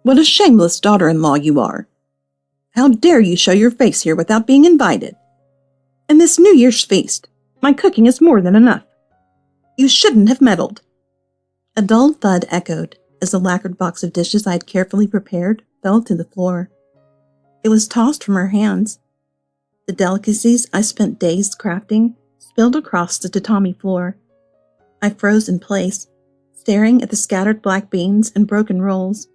What a shameless daughter-in-law you are! How dare you show your face here without being invited? And this New Year's feast, my cooking is more than enough. You shouldn't have meddled." A dull thud echoed as the lacquered box of dishes I had carefully prepared fell to the floor. It was tossed from her hands. The delicacies I spent days crafting spilled across the tatami floor. I froze in place, staring at the scattered black beans and broken rolls.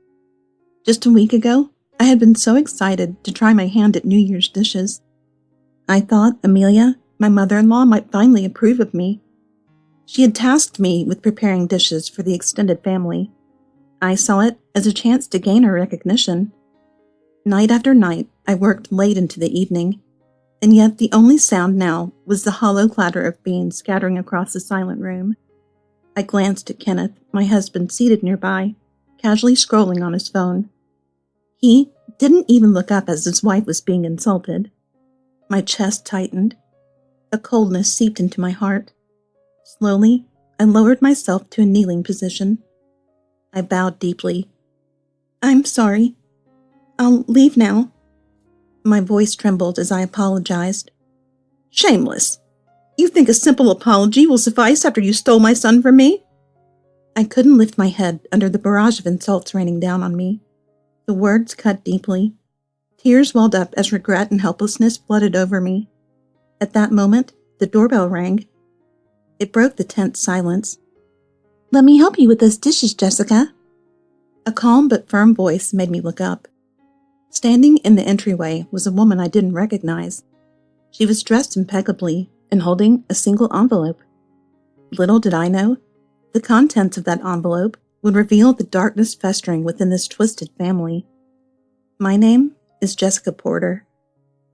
Just a week ago, I had been so excited to try my hand at New Year's dishes. I thought Amelia, my mother-in-law, might finally approve of me. She had tasked me with preparing dishes for the extended family. I saw it as a chance to gain her recognition. Night after night, I worked late into the evening, and yet the only sound now was the hollow clatter of beans scattering across the silent room. I glanced at Kenneth, my husband, seated nearby, casually scrolling on his phone. He didn't even look up as his wife was being insulted. My chest tightened. A coldness seeped into my heart. Slowly, I lowered myself to a kneeling position. I bowed deeply. "I'm sorry. I'll leave now." My voice trembled as I apologized. "Shameless! You think a simple apology will suffice after you stole my son from me?" I couldn't lift my head under the barrage of insults raining down on me. The words cut deeply. Tears welled up as regret and helplessness flooded over me. At that moment, the doorbell rang. It broke the tense silence. "Let me help you with those dishes, Jessica." A calm but firm voice made me look up. Standing in the entryway was a woman I didn't recognize. She was dressed impeccably and holding a single envelope. Little did I know, the contents of that envelope would reveal the darkness festering within this twisted family. My name is Jessica Porter.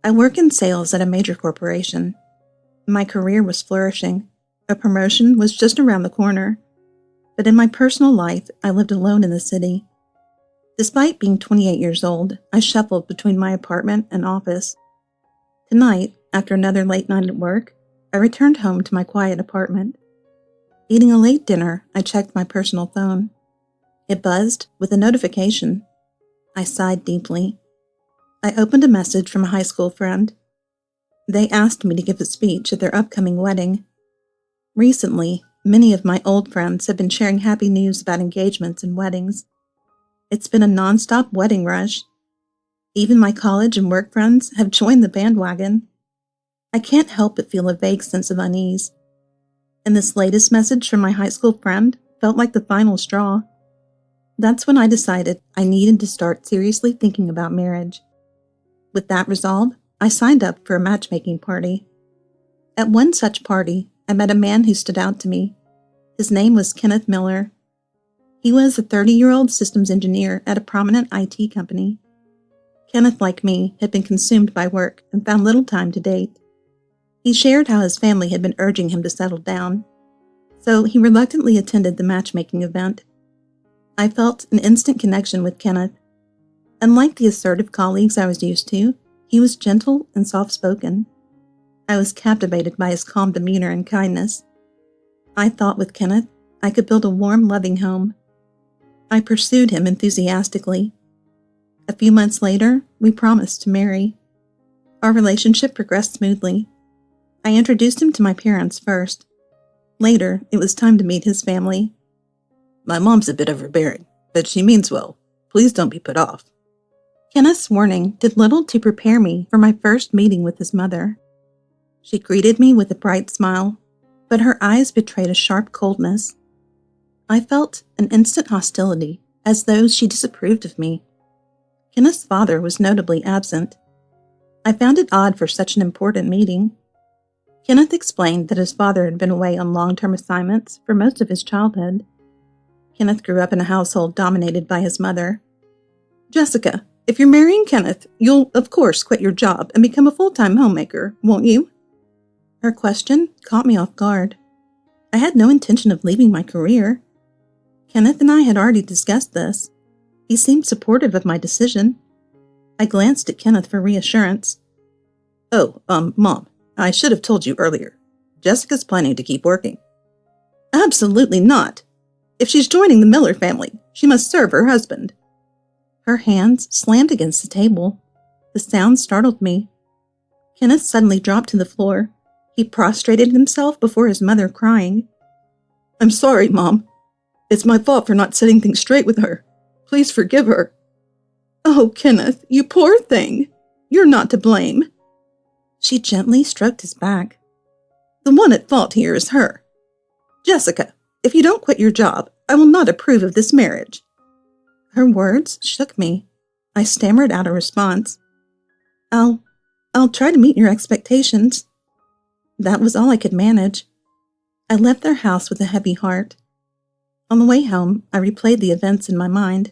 I work in sales at a major corporation. My career was flourishing. A promotion was just around the corner. But in my personal life, I lived alone in the city. Despite being 28 years old, I shuffled between my apartment and office. Tonight, after another late night at work, I returned home to my quiet apartment. Eating a late dinner, I checked my personal phone. It buzzed with a notification. I sighed deeply. I opened a message from a high school friend. They asked me to give a speech at their upcoming wedding. Recently, many of my old friends have been sharing happy news about engagements and weddings. It's been a nonstop wedding rush. Even my college and work friends have joined the bandwagon. I can't help but feel a vague sense of unease. And this latest message from my high school friend felt like the final straw. That's when I decided I needed to start seriously thinking about marriage. With that resolve, I signed up for a matchmaking party. At one such party, I met a man who stood out to me. His name was Kenneth Miller. He was a 30-year-old systems engineer at a prominent IT company. Kenneth, like me, had been consumed by work and found little time to date. He shared how his family had been urging him to settle down, so he reluctantly attended the matchmaking event. I felt an instant connection with Kenneth. Unlike the assertive colleagues I was used to, he was gentle and soft-spoken. I was captivated by his calm demeanor and kindness. I thought with Kenneth, I could build a warm, loving home. I pursued him enthusiastically. A few months later, we promised to marry. Our relationship progressed smoothly. I introduced him to my parents first. Later, it was time to meet his family. "My mom's a bit overbearing, but she means well. Please don't be put off." Kenneth's warning did little to prepare me for my first meeting with his mother. She greeted me with a bright smile, but her eyes betrayed a sharp coldness. I felt an instant hostility, as though she disapproved of me. Kenneth's father was notably absent. I found it odd for such an important meeting. Kenneth explained that his father had been away on long-term assignments for most of his childhood. Kenneth grew up in a household dominated by his mother. "Jessica, if you're marrying Kenneth, you'll, of course, quit your job and become a full-time homemaker, won't you?" Her question caught me off guard. I had no intention of leaving my career. Kenneth and I had already discussed this. He seemed supportive of my decision. I glanced at Kenneth for reassurance. "Oh, Mom, I should have told you earlier. Jessica's planning to keep working." "Absolutely not. If she's joining the Miller family, she must serve her husband." Her hands slammed against the table. The sound startled me. Kenneth suddenly dropped to the floor. He prostrated himself before his mother, crying, "I'm sorry, Mom. It's my fault for not setting things straight with her. Please forgive her." "Oh, Kenneth, you poor thing. You're not to blame." She gently stroked his back. "The one at fault here is her. Jessica, if you don't quit your job, I will not approve of this marriage." Her words shook me. I stammered out a response. I'll try to meet your expectations." That was all I could manage. I left their house with a heavy heart. On the way home, I replayed the events in my mind.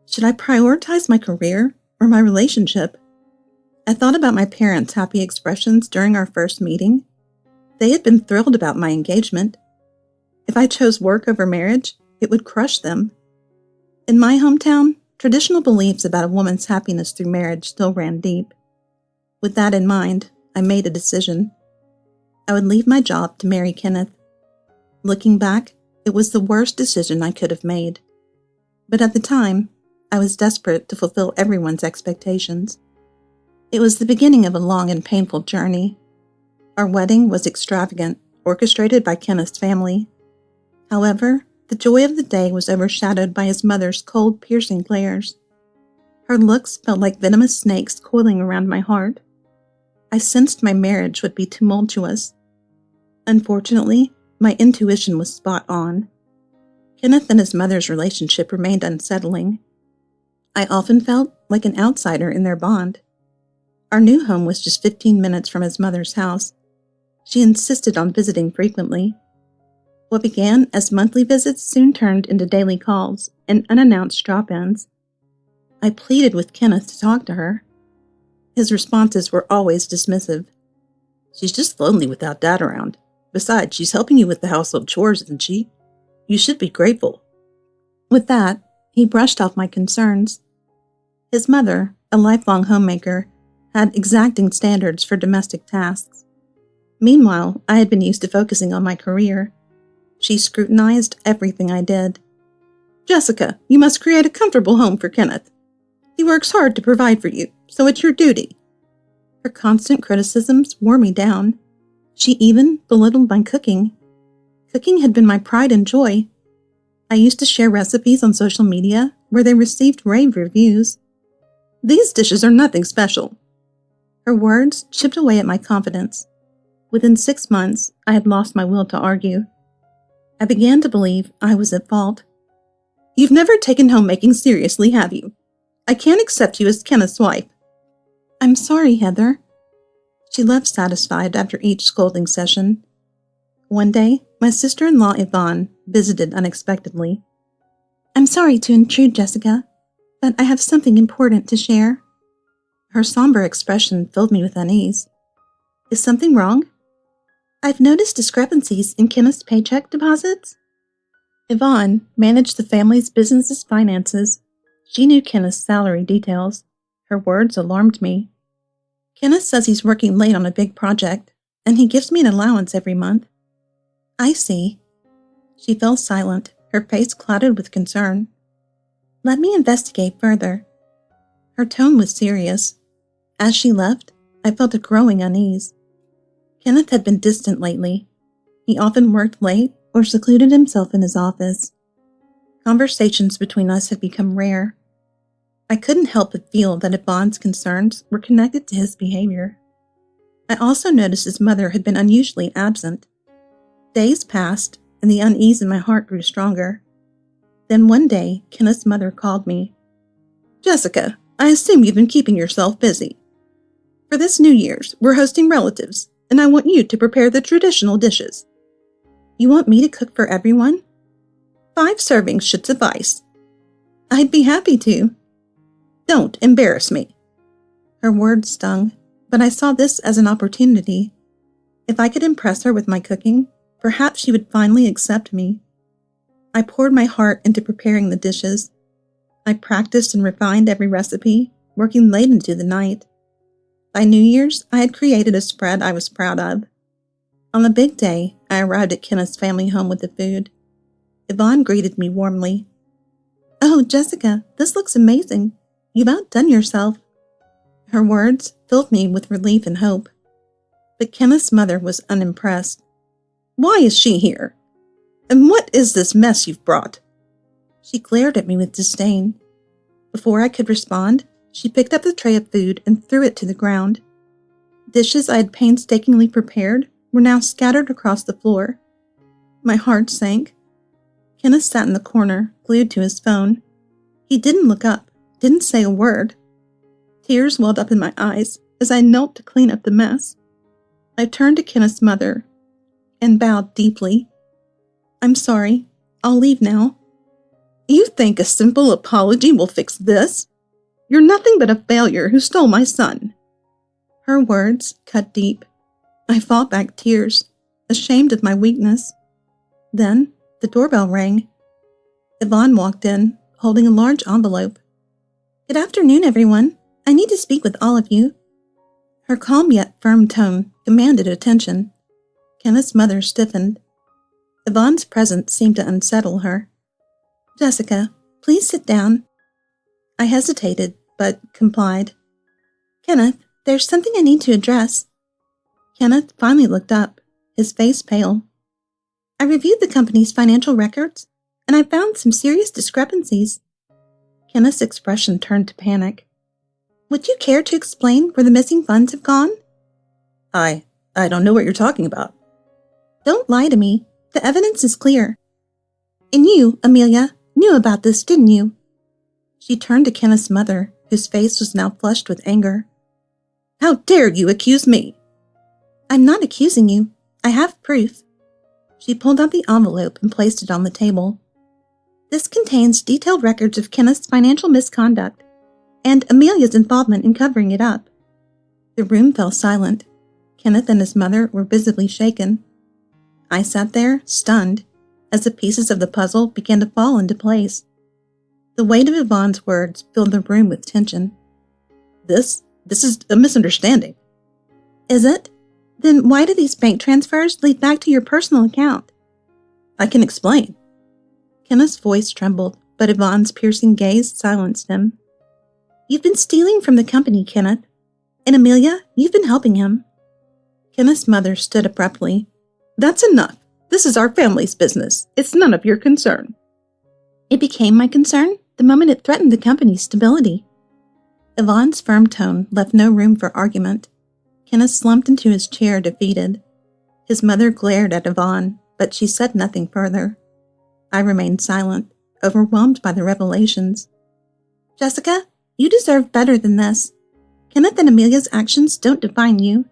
Should I prioritize my career or my relationship? I thought about my parents' happy expressions during our first meeting. They had been thrilled about my engagement. If I chose work over marriage, it would crush them. In my hometown, traditional beliefs about a woman's happiness through marriage still ran deep. With that in mind, I made a decision. I would leave my job to marry Kenneth. Looking back, it was the worst decision I could have made. But at the time, I was desperate to fulfill everyone's expectations. It was the beginning of a long and painful journey. Our wedding was extravagant, orchestrated by Kenneth's family. However, the joy of the day was overshadowed by his mother's cold, piercing glares. Her looks felt like venomous snakes coiling around my heart. I sensed my marriage would be tumultuous. Unfortunately, my intuition was spot on. Kenneth and his mother's relationship remained unsettling. I often felt like an outsider in their bond. Our new home was just 15 minutes from his mother's house. She insisted on visiting frequently. What began as monthly visits soon turned into daily calls and unannounced drop-ins. I pleaded with Kenneth to talk to her. His responses were always dismissive. "She's just lonely without Dad around. Besides, she's helping you with the household chores, isn't she? You should be grateful." With that, he brushed off my concerns. His mother, a lifelong homemaker, had exacting standards for domestic tasks. Meanwhile, I had been used to focusing on my career. She scrutinized everything I did. "Jessica, you must create a comfortable home for Kenneth. He works hard to provide for you, so it's your duty." Her constant criticisms wore me down. She even belittled my cooking. Cooking had been my pride and joy. I used to share recipes on social media where they received rave reviews. "These dishes are nothing special." Her words chipped away at my confidence. Within 6 months, I had lost my will to argue. I began to believe I was at fault. "You've never taken homemaking seriously, have you? I can't accept you as Kenneth's wife." "I'm sorry, Heather." She left satisfied after each scolding session. One day, my sister-in-law Yvonne visited unexpectedly. "I'm sorry to intrude, Jessica, but I have something important to share." Her somber expression filled me with unease. "Is something wrong?" "I've noticed discrepancies in Kenneth's paycheck deposits." Yvonne managed the family's business's finances. She knew Kenneth's salary details. Her words alarmed me. "Kenneth says he's working late on a big project, and he gives me an allowance every month." "I see." She fell silent, her face clouded with concern. "Let me investigate further." Her tone was serious. As she left, I felt a growing unease. Kenneth had been distant lately. He often worked late or secluded himself in his office. Conversations between us had become rare. I couldn't help but feel that Yvonne's concerns were connected to his behavior. I also noticed his mother had been unusually absent. Days passed, and the unease in my heart grew stronger. Then one day, Kenneth's mother called me. "Jessica, I assume you've been keeping yourself busy. For this New Year's, we're hosting relatives, and I want you to prepare the traditional dishes." "You want me to cook for everyone?" 5 servings should suffice." "I'd be happy to." "Don't embarrass me." Her words stung, but I saw this as an opportunity. If I could impress her with my cooking, perhaps she would finally accept me. I poured my heart into preparing the dishes. I practiced and refined every recipe, working late into the night. By New Year's, I had created a spread I was proud of. On the big day, I arrived at Kenneth's family home with the food. Yvonne greeted me warmly. "Oh, Jessica, this looks amazing. You've outdone yourself." Her words filled me with relief and hope. But Kenneth's mother was unimpressed. "Why is she here? And what is this mess you've brought?" She glared at me with disdain. Before I could respond, she picked up the tray of food and threw it to the ground. Dishes I had painstakingly prepared were now scattered across the floor. My heart sank. Kenneth sat in the corner, glued to his phone. He didn't look up, didn't say a word. Tears welled up in my eyes as I knelt to clean up the mess. I turned to Kenneth's mother and bowed deeply. "I'm sorry. I'll leave now." "You think a simple apology will fix this? You're nothing but a failure who stole my son." Her words cut deep. I fought back tears, ashamed of my weakness. Then the doorbell rang. Yvonne walked in, holding a large envelope. "Good afternoon, everyone. I need to speak with all of you." Her calm yet firm tone commanded attention. Kenneth's mother stiffened. Yvonne's presence seemed to unsettle her. "Jessica, please sit down." I hesitated, but complied. "Kenneth, there's something I need to address." Kenneth finally looked up, his face pale. "I reviewed the company's financial records, and I found some serious discrepancies." Kenneth's expression turned to panic. "Would you care to explain where the missing funds have gone?" I don't know what you're talking about." "Don't lie to me. The evidence is clear. And you, Amelia, knew about this, didn't you?" She turned to Kenneth's mother, whose face was now flushed with anger. "How dare you accuse me?" "I'm not accusing you. I have proof." She pulled out the envelope and placed it on the table. "This contains detailed records of Kenneth's financial misconduct and Amelia's involvement in covering it up." The room fell silent. Kenneth and his mother were visibly shaken. I sat there, stunned, as the pieces of the puzzle began to fall into place. The weight of Yvonne's words filled the room with tension. This is a misunderstanding." "Is it? Then why do these bank transfers lead back to your personal account?" "I can explain." Kenneth's voice trembled, but Yvonne's piercing gaze silenced him. "You've been stealing from the company, Kenneth. And Amelia, you've been helping him." Kenneth's mother stood abruptly. "That's enough. This is our family's business. It's none of your concern." "It became my concern the moment it threatened the company's stability." Yvonne's firm tone left no room for argument. Kenneth slumped into his chair, defeated. His mother glared at Yvonne, but she said nothing further. I remained silent, overwhelmed by the revelations. "Jessica, you deserve better than this. Kenneth and Amelia's actions don't define you.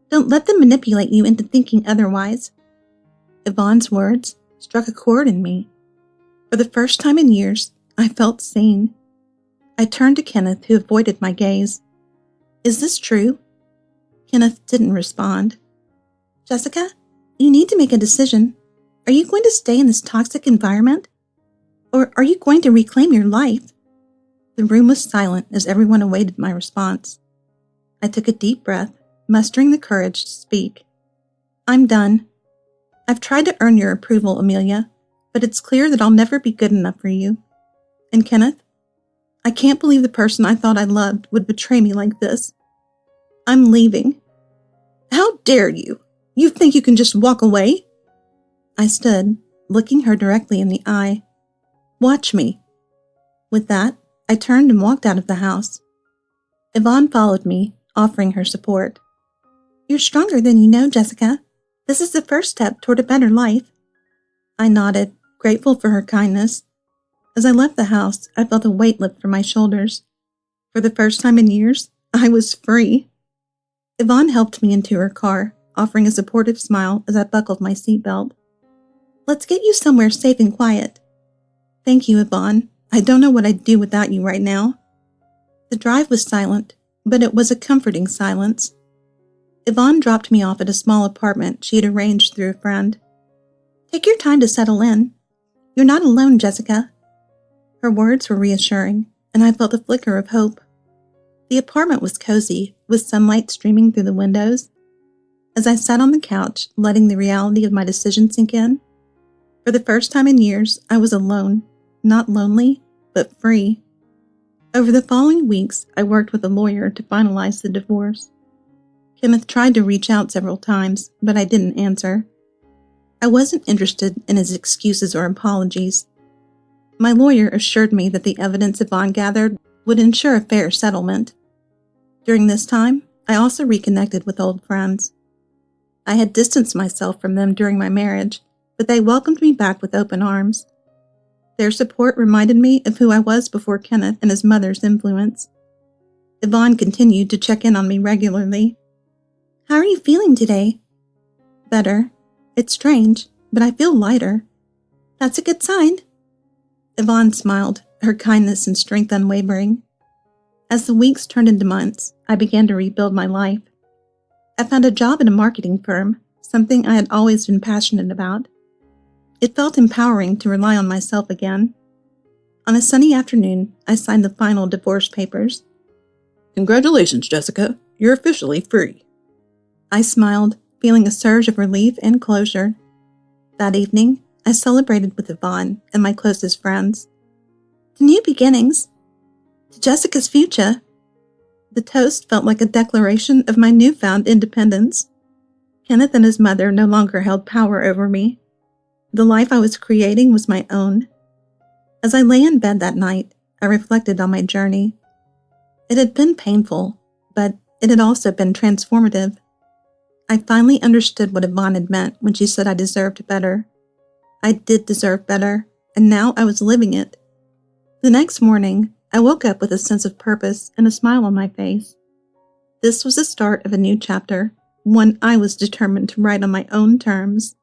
Don't let them manipulate you into thinking otherwise." Yvonne's words struck a chord in me. For the first time in years, I felt seen. I turned to Kenneth, who avoided my gaze. "Is this true?" Kenneth didn't respond. "Jessica, you need to make a decision. Are you going to stay in this toxic environment? Or are you going to reclaim your life?" The room was silent as everyone awaited my response. I took a deep breath, mustering the courage to speak. "I'm done. I've tried to earn your approval, Amelia, but it's clear that I'll never be good enough for you. And Kenneth, I can't believe the person I thought I loved would betray me like this. I'm leaving." "How dare you? You think you can just walk away?" I stood, looking her directly in the eye. "Watch me." With that, I turned and walked out of the house. Yvonne followed me, offering her support. "You're stronger than you know, Jessica. This is the first step toward a better life." I nodded, grateful for her kindness. As I left the house, I felt a weight lift from my shoulders. For the first time in years, I was free. Yvonne helped me into her car, offering a supportive smile as I buckled my seatbelt. "Let's get you somewhere safe and quiet." "Thank you, Yvonne. I don't know what I'd do without you right now." The drive was silent, but it was a comforting silence. Yvonne dropped me off at a small apartment she had arranged through a friend. "Take your time to settle in. You're not alone, Jessica." Her words were reassuring, and I felt a flicker of hope. The apartment was cozy, with sunlight streaming through the windows. As I sat on the couch, letting the reality of my decision sink in, for the first time in years, I was alone, not lonely, but free. Over the following weeks, I worked with a lawyer to finalize the divorce. Kenneth tried to reach out several times, but I didn't answer. I wasn't interested in his excuses or apologies. My lawyer assured me that the evidence Yvonne gathered would ensure a fair settlement. During this time, I also reconnected with old friends. I had distanced myself from them during my marriage, but they welcomed me back with open arms. Their support reminded me of who I was before Kenneth and his mother's influence. Yvonne continued to check in on me regularly. "How are you feeling today?" "Better. It's strange, but I feel lighter." "That's a good sign." Yvonne smiled, her kindness and strength unwavering. As the weeks turned into months, I began to rebuild my life. I found a job at a marketing firm, something I had always been passionate about. It felt empowering to rely on myself again. On a sunny afternoon, I signed the final divorce papers. "Congratulations, Jessica. You're officially free." I smiled, feeling a surge of relief and closure. That evening, I celebrated with Yvonne and my closest friends. "To new beginnings. To Jessica's future." The toast felt like a declaration of my newfound independence. Kenneth and his mother no longer held power over me. The life I was creating was my own. As I lay in bed that night, I reflected on my journey. It had been painful, but it had also been transformative. I finally understood what Yvonne had meant when she said I deserved better. I did deserve better, and now I was living it. The next morning, I woke up with a sense of purpose and a smile on my face. This was the start of a new chapter, one I was determined to write on my own terms.